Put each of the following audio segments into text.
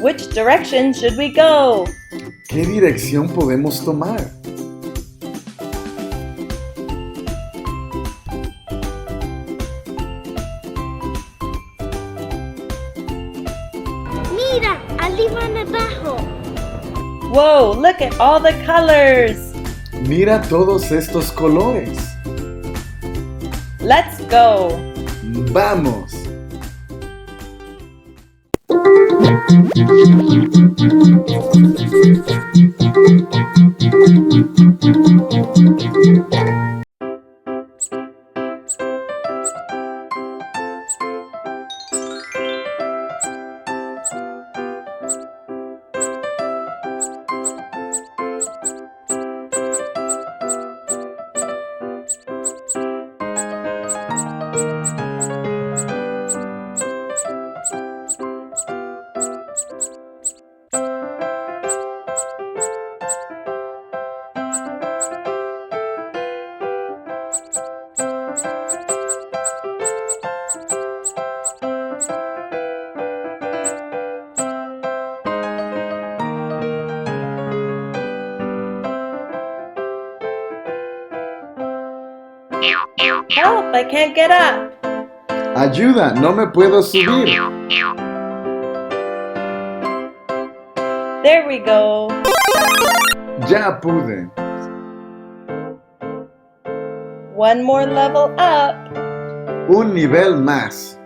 Which direction should we go? ¿Qué dirección podemos tomar? Mira, allí van abajo. Whoa, look at all the colors! Mira todos estos colores. Let's go! ¡Vamos! Help, I can't get up! ¡Ayuda! ¡No me puedo subir! There we go! ¡Ya pude! One more level up! Un nivel más.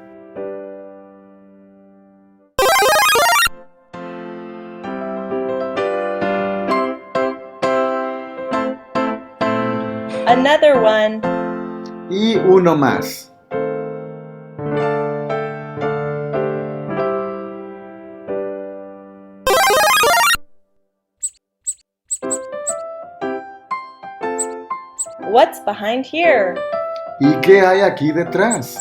Another one! Y uno más. What's behind here? ¿Y qué hay aquí detrás?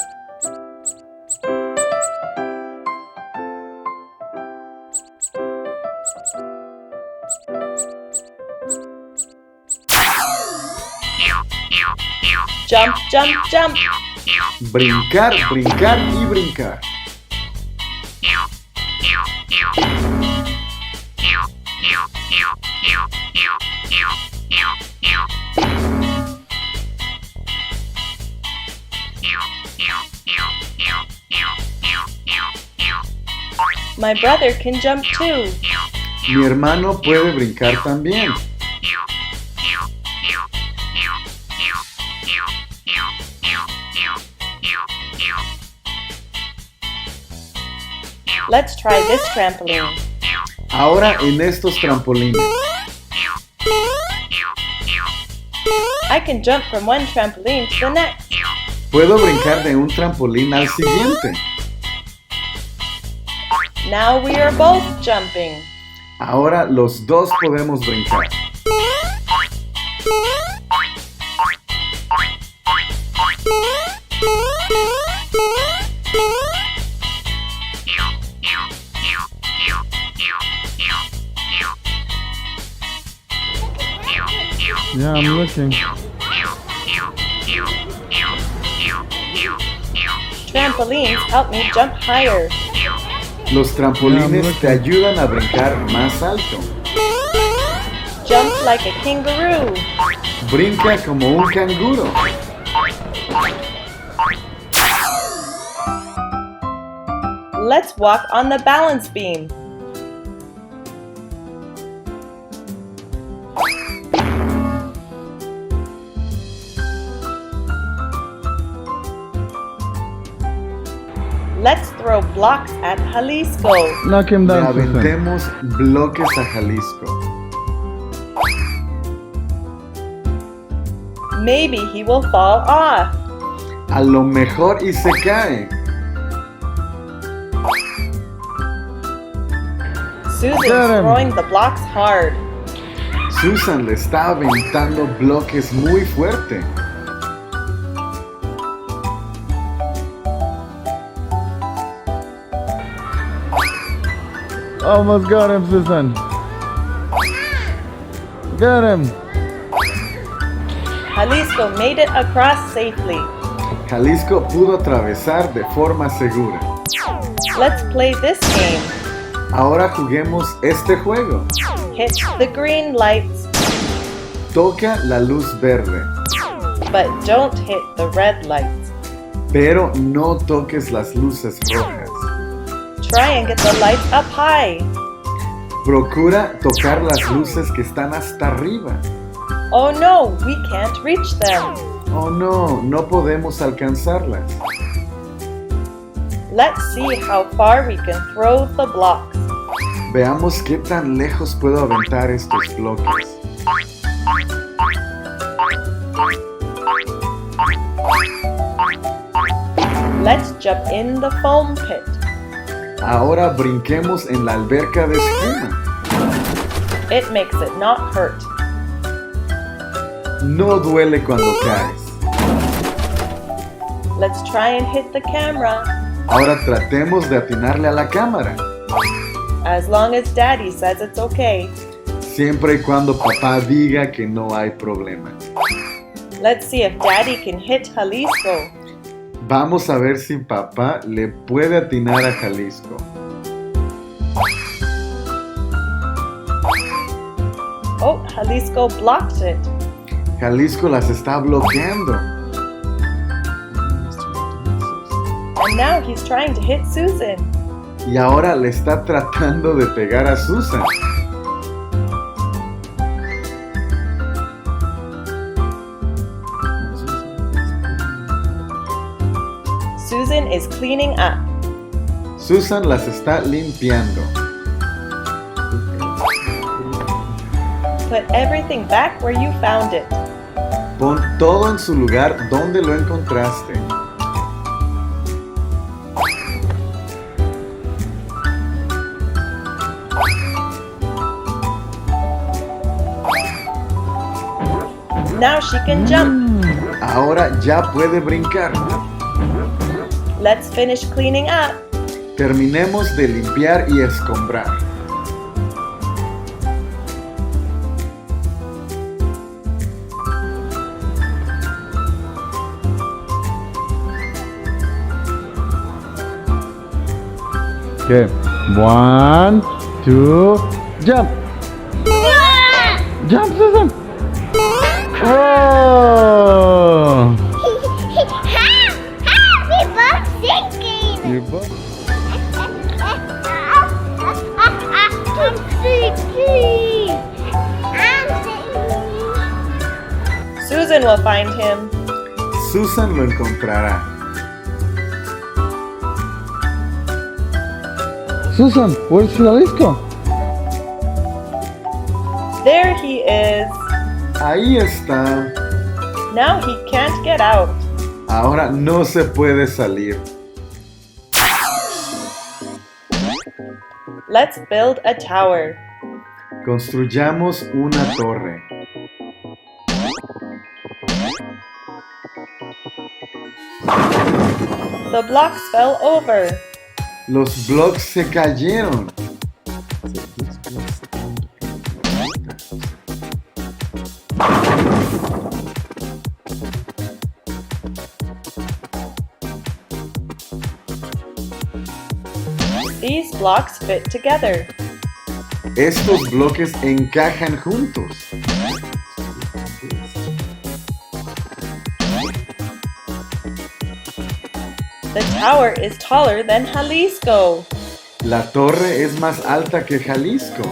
Jump, jump, jump! Brincar, brincar y brincar. My brother can jump too. Mi hermano puede brincar también. Let's try this trampoline. Ahora en estos trampolines. I can jump from one trampoline to the next. Puedo brincar de un trampolín al siguiente. Now we are both jumping. Ahora los dos podemos brincar. Yeah, I'm looking. Trampolines help me jump higher. Los trampolines te ayudan a brincar más alto. Jump like a kangaroo. Brinca como un canguro. Let's walk on the balance beam. Let's throw blocks at Jalisco. Knock him Le down, Susan. aventemos bloques a Jalisco. Maybe he will fall off. A lo mejor y se cae. Susan's Get him. throwing the blocks hard. Susan le está aventando bloques muy fuerte. Almost got him, Susan. Get him. Jalisco made it across safely. Jalisco pudo atravesar de forma segura. Let's play this game. Ahora juguemos este juego. Hit the green lights, Toca la luz verde, but don't hit the red lights. pero no toques las luces rojas. Try and get the lights up high. Procura tocar las luces que están hasta arriba. Oh no, we can't reach them. Oh no, no podemos alcanzarlas. Let's see how far we can throw the blocks. Veamos qué tan lejos puedo aventar estos bloques. Let's jump in the foam pit. Ahora brinquemos en la alberca de espuma. It makes it not hurt. No duele cuando caes. Let's try and hit the camera. Ahora tratemos de atinarle a la cámara. As long as Daddy says it's okay. Siempre y cuando papá diga que no hay problema. Let's see if Daddy can hit Jalisco. Vamos a ver si papá le puede atinar a Jalisco. Oh, Jalisco blocked it. Jalisco las está bloqueando. And now he's trying to hit Susan. Y ahora le está tratando de pegar a Susan. Susan is cleaning up. Susan las está limpiando. Put everything back where you found it. Pon todo en su lugar donde lo encontraste. Now she can jump. Ahora ya puede brincar. Let's finish cleaning up. Terminemos de limpiar y escombrar. Okay. 1, 2, jump! Jump, Susan! Oh! We both sinking. You both. I'm sinking. I'm sinking. Susan will find him. Susan lo encontrará. Susan, where's Jalisco? There he is. Ahí está. Now he can't get out. Ahora no se puede salir. Let's build a tower. Construyamos una torre. The blocks fell over. Los blocks se cayeron. These blocks fit together. Estos bloques encajan juntos. The tower is taller than Jalisco. La torre es más alta que Jalisco.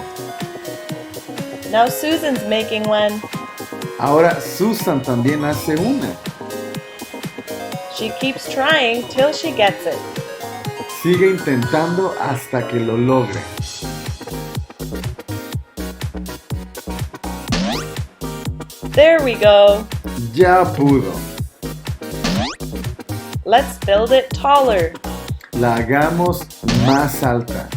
Now Susan's making one. Ahora Susan también hace una. She keeps trying till she gets it. Sigue intentando hasta que lo logre. There we go. Ya pudo. Let's build it taller. La hagamos más alta.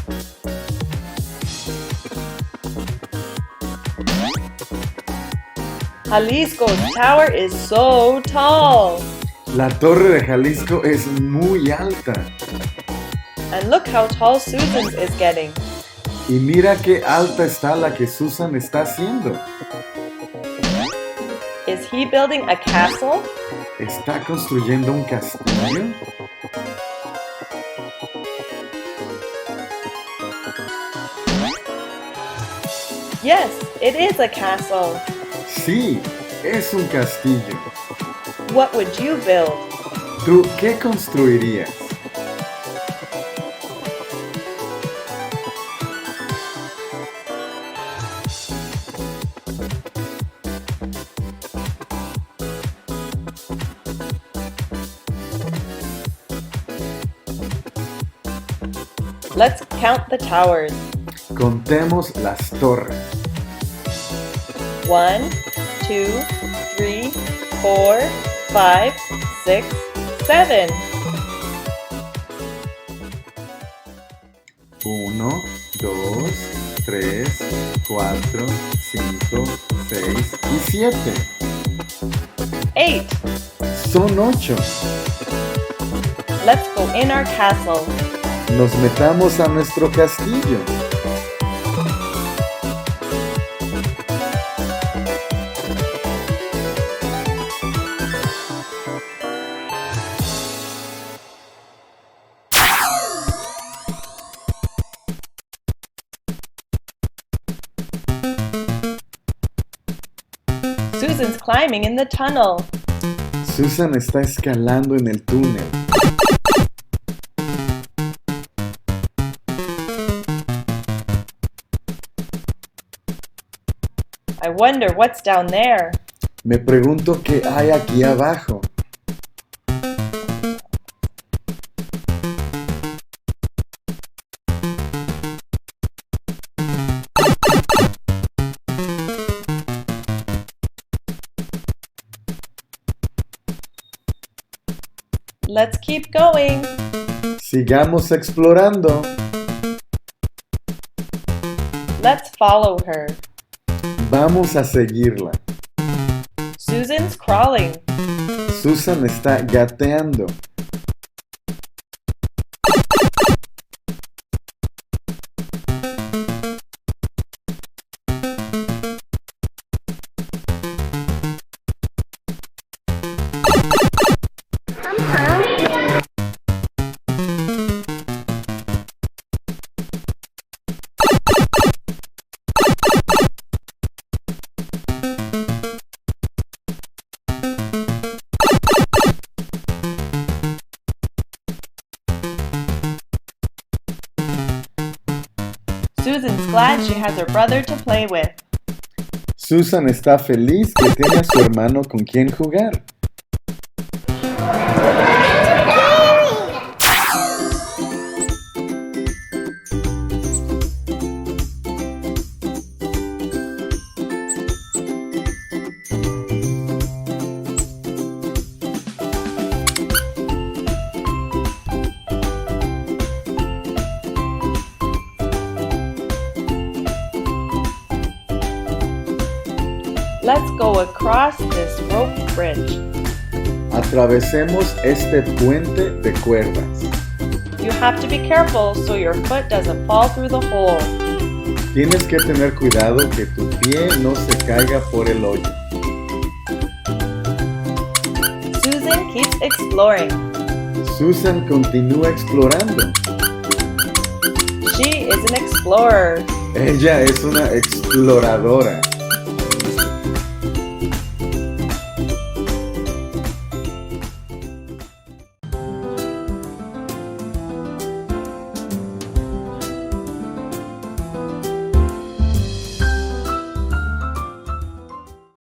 Jalisco's tower is so tall. La torre de Jalisco es muy alta. And look how tall Susan's is getting. Y mira qué alta está la que Susan está haciendo. Is he building a castle? ¿Está construyendo un castillo? Yes, it is a castle. Sí, es un castillo. What would you build? ¿Tú qué construirías? Let's count the towers. Contemos las torres. 1, 2, 3, 4, 5, 6, 7. 1, 2, 3, 4, 5, 6 y 7. 8. Son 8. Let's go in our castle. Nos metamos a nuestro castillo. Susan's climbing in the tunnel. Susan está escalando en el túnel. I wonder what's down there. Me pregunto qué hay aquí abajo. Let's keep going. Sigamos explorando. Let's follow her. Vamos a seguirla. Susan's crawling. Susan está gateando. Susan's glad she has her brother to play with. Susan está feliz que tiene a su hermano con quien jugar. Let's go across this rope bridge. Atravesemos este puente de cuerdas. You have to be careful so your foot doesn't fall through the hole. Tienes que tener cuidado que tu pie no se caiga por el hoyo. Susan keeps exploring. Susan continúa explorando. She is an explorer. Ella es una exploradora.